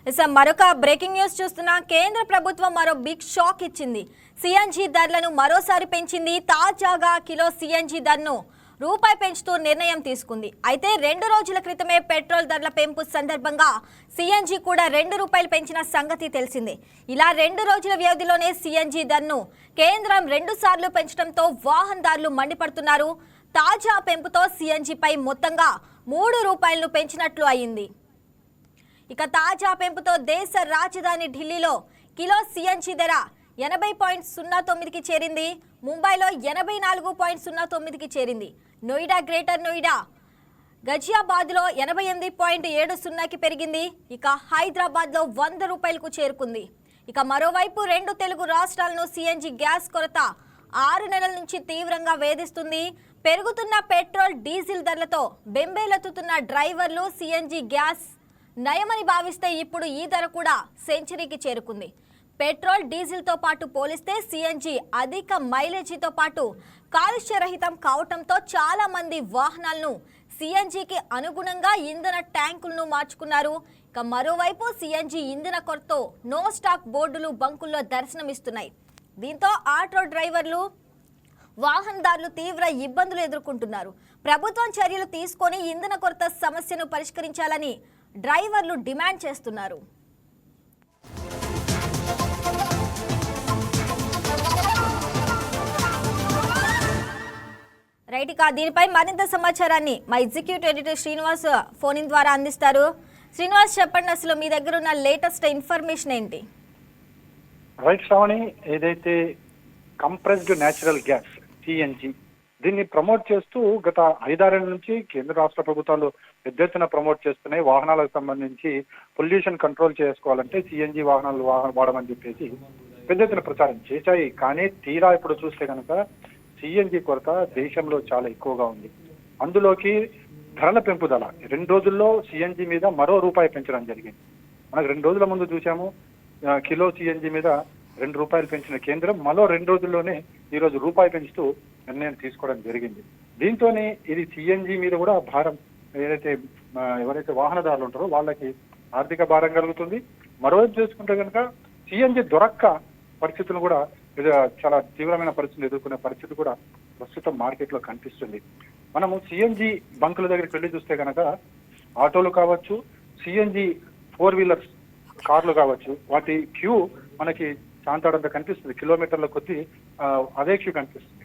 మరొక breaking news చూస్తున్నా. కేంద్ర ప్రభుత్వం మరో బిగ్ షాక్ ఇచ్చింది. సిఎన్జి ధరలను మరోసారి పెంచింది. తాజాగా కిలో సిఎన్జి ధరను రూపాయి పెంచుతూ నిర్ణయం తీసుకుంది. అయితే 2 రోజుల క్రితమే పెట్రోల్ ధరల పెంపు సందర్భంగా సిఎన్జి కూడా 2 రూపాయలు పెంచిన సంగతి తెలిసిందే. ఇలా 2 రోజుల వ్యవధిలోనే సిఎన్జి ధరను కేంద్రం 2 సార్లు పెంచడంతో వాహనదారులు మండిపడుతున్నారు. తాజా పెంపుతో సిఎన్జిపై మొత్తంగా 3 రూపాయలను పెంచినట్లు అయింది. ఇక తాజా పెంపుతో దేశ రాజధాని ఢిల్లీలో కిలో సిఎన్జి ధర 80.09కి చేరింది. ముంబైలో 84.09కి చేరింది. నోయిడా, గ్రేటర్ నోయిడా, గజియాబాద్లో 88.70కి పెరిగింది. ఇక హైదరాబాద్లో 100 రూపాయలకు చేరుకుంది. ఇక మరోవైపు 2 తెలుగు రాష్ట్రాలను సిఎన్జి గ్యాస్ కొరత 6 నెలల నుంచి తీవ్రంగా వేధిస్తుంది. పెరుగుతున్న పెట్రోల్, డీజిల్ ధరలతో బెంబేలెత్తుతున్న డ్రైవర్లు సిఎన్జి గ్యాస్ నయమని భావిస్తే ఇప్పుడు ఈ ధర కూడా సెంచరీకి చేరుకుంది. పెట్రోల్, డీజిల్తో పాటు పోలిస్తే సిఎన్జి అధిక మైలేజీతో పాటు కాలుష్యరహితం కావటంతో చాలా మంది వాహనాలను సిఎన్జికి అనుగుణంగా ఇంధన ట్యాంకులను మార్చుకున్నారు. ఇక మరోవైపు సిఎన్జి ఇంధన కొరతతో నో స్టాక్ బోర్డులు బంకుల్లో దర్శనమిస్తున్నాయి. దీంతో ఆటో డ్రైవర్లు, వాహనదారులు తీవ్ర ఇబ్బందులు ఎదుర్కొంటున్నారు. ప్రభుత్వం చర్యలు తీసుకొని ఇంధన కొరత సమస్యను పరిష్కరించాలని డ్రైవర్లు డిమాండ్ చేస్తున్నారు. రైట్, ఇక దీనిపై మరింత సమాచారాన్ని మా executive editor Srinivas phone in ద్వారా అందిస్తారు. శ్రీనివాస్, చెప్పండి, అసలు మీ దగ్గర ఉన్న లేటెస్ట్ ఇన్ఫర్మేషన్ ఏంటి? రైట్ శ్రావణి, ఏదైతే కంప్రెస్డ్ న్యాచురల్ గ్యాస్ సిఎన్జి దీన్ని ప్రమోట్ చేస్తూ గత 5-6 ఏళ్ల నుంచి కేంద్ర రాష్ట్ర ప్రభుత్వాలు పెద్ద ఎత్తున ప్రమోట్ చేస్తున్నాయి. వాహనాలకు సంబంధించి పొల్యూషన్ కంట్రోల్ చేసుకోవాలంటే సిఎన్జి వాహనాలు వాడమని చెప్పేసి పెద్ద ఎత్తున ప్రచారం చేశాయి. కానీ తీరా ఇప్పుడు చూస్తే కనుక సిఎన్జి కొరత దేశంలో చాలా ఎక్కువగా ఉంది. అందులోకి ధరల పెంపుదల 2 రోజుల్లో సిఎన్జి మీద మరో రూపాయి పెంచడం జరిగింది. మనకు 2 రోజుల ముందు చూసాము, కిలో సిఎన్జి మీద 2 రూపాయలు పెంచిన కేంద్రం మరో 2 రోజుల్లోనే ఈ రోజు రూపాయి పెంచుతూ నిర్ణయం తీసుకోవడం జరిగింది. దీంతోనే ఇది సిఎన్జి మీద కూడా భారం, ఎవరైతే వాహనదారులు ఉంటారో వాళ్ళకి ఆర్థిక భారం కలుగుతుంది. మరోవైపు చూసుకుంటే కనుక సిఎన్జి దొరక్క పరిస్థితులు కూడా చాలా తీవ్రమైన పరిస్థితులు ఎదుర్కొనే పరిస్థితి కూడా ప్రస్తుతం మార్కెట్ లో కనిపిస్తుంది. మనము సిఎన్జి బంకుల దగ్గరికి వెళ్ళి చూస్తే కనుక ఆటోలు కావచ్చు, సిఎన్జి 4 వీలర్స్ కార్లు కావచ్చు, వాటి క్యూ మనకి చాంతాడంత కనిపిస్తుంది. కిలోమీటర్ల కొద్దీ అదే క్యూ కనిపిస్తుంది.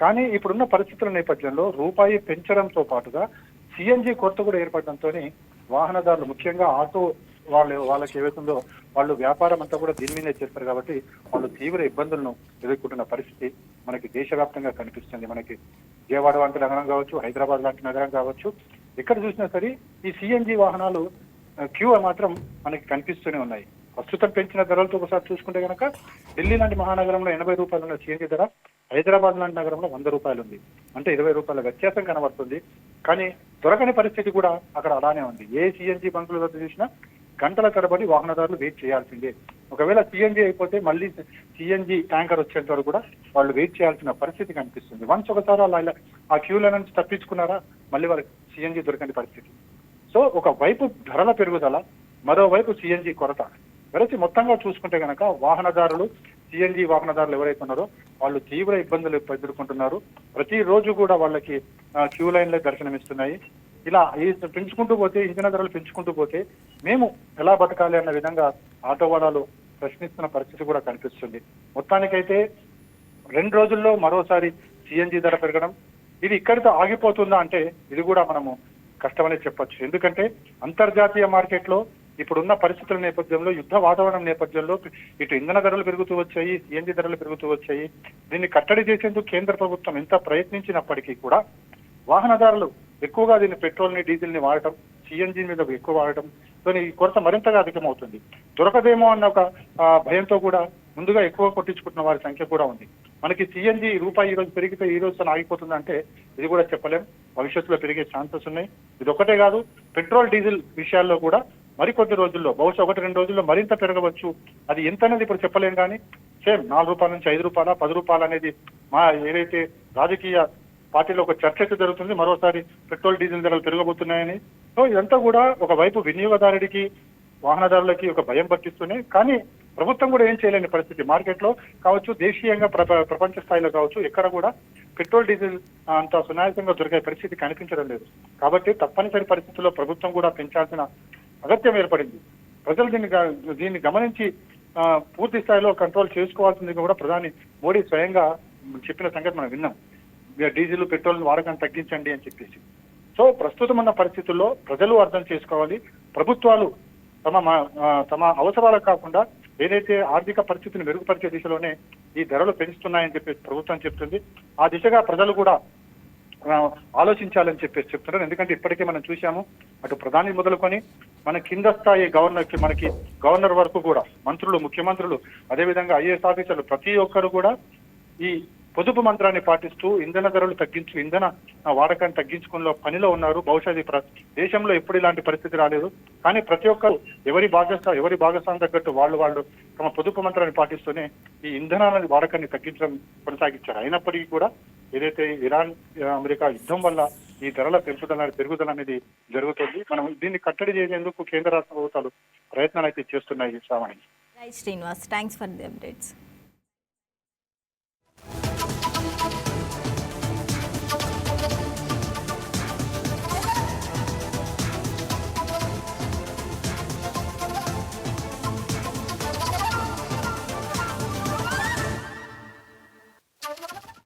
కానీ ఇప్పుడున్న పరిస్థితుల నేపథ్యంలో రూపాయి పెంచడంతో పాటుగా సిఎన్జి కొరత కూడా ఏర్పడడంతో వాహనదారులు, ముఖ్యంగా ఆటో వాళ్ళకి ఏవైతుందో వాళ్ళు వ్యాపారం అంతా కూడా దీని మీదే చేస్తారు. కాబట్టి వాళ్ళు తీవ్ర ఇబ్బందులను ఎదుర్కొంటున్న పరిస్థితి మనకి దేశవ్యాప్తంగా కనిపిస్తుంది. మనకి విజయవాడ వంటి నగరం కావచ్చు, హైదరాబాద్ లాంటి నగరం కావచ్చు, ఎక్కడ చూసినా సరే ఈ సిఎన్జి వాహనాలు క్యూ మాత్రం మనకి కనిపిస్తూనే ఉన్నాయి. ప్రస్తుతం పెంచిన ధరలతో ఒకసారి చూసుకుంటే కనుక ఢిల్లీ లాంటి మహానగరంలో 80 రూపాయలు ఉన్న సిఎన్జి ధర హైదరాబాద్ లాంటి నగరంలో 100 రూపాయలు ఉంది. అంటే 20 రూపాయల వ్యత్యాసం కనబడుతుంది. కానీ దొరకని పరిస్థితి కూడా అక్కడ అలానే ఉంది. ఏ సిఎన్జి బంకుల వద్ద చూసినా గంటల తరబడి వాహనదారులు వెయిట్ చేయాల్సిందే. ఒకవేళ సిఎన్జి అయిపోతే మళ్ళీ సిఎన్జి ట్యాంకర్ వచ్చేంత వరకు కూడా వాళ్ళు వెయిట్ చేయాల్సిన పరిస్థితి కనిపిస్తుంది. వన్స్ ఒకసారి వాళ్ళు ఆ క్యూల నుంచి తప్పించుకున్నారా మళ్ళీ వాళ్ళకి సిఎన్జి దొరకని పరిస్థితి. సో ఒకవైపు ధరల పెరుగుదల, మరోవైపు సిఎన్జి కొరత, వెరసి మొత్తంగా చూసుకుంటే కనుక వాహనదారులు, సిఎన్జి వాహనదారులు ఎవరైతే ఉన్నారో వాళ్ళు తీవ్ర ఇబ్బందులు ఎదుర్కొంటున్నారు. ప్రతిరోజు కూడా వాళ్ళకి క్యూ లైన్లే దర్శనమిస్తున్నాయి. ఇలా పెంచుకుంటూ పోతే, ఇంధన ధరలు పెంచుకుంటూ పోతే మేము ఎలా బతకాలి అన్న విధంగా ఆటో వాడాలు ప్రశ్నిస్తున్న పరిస్థితి కూడా కనిపిస్తుంది. మొత్తానికైతే 2 రోజుల్లో మరోసారి సిఎన్జి ధర పెరగడం, ఇది ఇక్కడితో ఆగిపోతుందా అంటే ఇది కూడా మనము కష్టమనే చెప్పొచ్చు. ఎందుకంటే అంతర్జాతీయ మార్కెట్లో ఇప్పుడున్న పరిస్థితుల నేపథ్యంలో, యుద్ధ వాతావరణం నేపథ్యంలో ఇటు ఇంధన ధరలు పెరుగుతూ వచ్చాయి, సిఎన్జి ధరలు పెరుగుతూ వచ్చాయి. దీన్ని కట్టడి చేసేందుకు కేంద్ర ప్రభుత్వం ఎంత ప్రయత్నించినప్పటికీ కూడా వాహనదారులు ఎక్కువగా దీన్ని పెట్రోల్ ని, డీజిల్ ని వాడటం, సిఎన్జి మీద ఎక్కువ వాడటం ఈ కొరత మరింతగా అధికమవుతుంది. దొరకదేమో అన్న ఒక భయంతో కూడా ముందుగా ఎక్కువ కొట్టించుకుంటున్న వారి సంఖ్య కూడా ఉంది. మనకి సిఎన్జి రూపాయి ఈ రోజు పెరిగితే ఈ రోజు ఆగిపోతుందంటే ఇది కూడా చెప్పలేం. భవిష్యత్తులో పెరిగే ఛాన్సెస్ ఉన్నాయి. ఇది ఒకటే కాదు, పెట్రోల్, డీజిల్ విషయాల్లో కూడా మరికొద్ది రోజుల్లో, బహుశా 1-2 రోజుల్లో మరింత పెరగవచ్చు. అది ఎంత అనేది ఇప్పుడు చెప్పలేం. కానీ సేమ్ 4 రూపాయల నుంచి 5 రూపాయల, 10 రూపాయలు అనేది మా ఏదైతే రాజకీయ పార్టీలో ఒక చర్చ అయితే జరుగుతుంది. మరోసారి పెట్రోల్, డీజిల్ ధరలు పెరగబోతున్నాయని. సో ఇదంతా కూడా ఒకవైపు వినియోగదారుడికి వాహనదారులకి ఒక భయం పట్టిస్తూనే, కానీ ప్రభుత్వం కూడా ఏం చేయలేని పరిస్థితి. మార్కెట్లో కావచ్చు, దేశీయంగా ప్రపంచ స్థాయిలో కావచ్చు, ఎక్కడ కూడా పెట్రోల్ డీజిల్ అంత సునాయాసంగా దొరికే పరిస్థితి కనిపించడం లేదు. కాబట్టి తప్పనిసరి పరిస్థితుల్లో ప్రభుత్వం కూడా పెంచాల్సిన అగత్యం ఏర్పడింది. ప్రజలు దీన్ని గమనించి పూర్తి స్థాయిలో కంట్రోల్ చేసుకోవాల్సింది కూడా ప్రధాని మోడీ స్వయంగా చెప్పిన సంగతి మనం విన్నాం. డీజిల్ పెట్రోల్ వాడకాన్ని తగ్గించండి అని చెప్పేసి. సో ప్రస్తుతం ఉన్న పరిస్థితుల్లో ప్రజలు అర్థం చేసుకోవాలి, ప్రభుత్వాలు తమ అవసరాలకు కాకుండా ఏదైతే ఆర్థిక పరిస్థితిని మెరుగుపరిచే దిశలోనే ఈ ధరలు పెంచుతున్నాయని చెప్పేసి ప్రభుత్వం చెప్తుంది. ఆ దిశగా ప్రజలు కూడా ఆలోచించాలని చెప్పేసి చెప్తున్నారు. ఎందుకంటే ఇప్పటికే మనం చూసాము, అటు ప్రధాని మొదలుకొని మన కింద స్థాయి మనకి గవర్నర్ వరకు కూడా, మంత్రులు, ముఖ్యమంత్రులు, అదేవిధంగా ఐఏఎస్ ఆఫీసర్లు ప్రతి ఒక్కరు కూడా ఈ పొదుపు మంత్రాన్ని పాటిస్తూ ఇంధన ధరలు ఇంధన వాడకాన్ని తగ్గించుకునే పనిలో ఉన్నారు. బహుశా దేశంలో ఎప్పుడు ఇలాంటి పరిస్థితి రాలేదు. కానీ ప్రతి ఒక్కరు ఎవరి భాగస్వామి తగ్గట్టు వాళ్ళు తమ పొదుపు మంత్రాన్ని పాటిస్తూనే ఈ ఇంధనాల వాడకాన్ని తగ్గించడం కొనసాగించారు. అయినప్పటికీ కూడా ఏదైతే ఇరాన్ అమెరికా యుద్ధం వల్ల ఈ ధరల పెరుగుదల అనేది జరుగుతుంది. మనం దీన్ని కట్టడి చేసేందుకు కేంద్ర రాష్ట్ర ప్రభుత్వాలు ప్రయత్నాలు అయితే చేస్తున్నాయి. Sravani. Right Srinivas, thanks for the updates.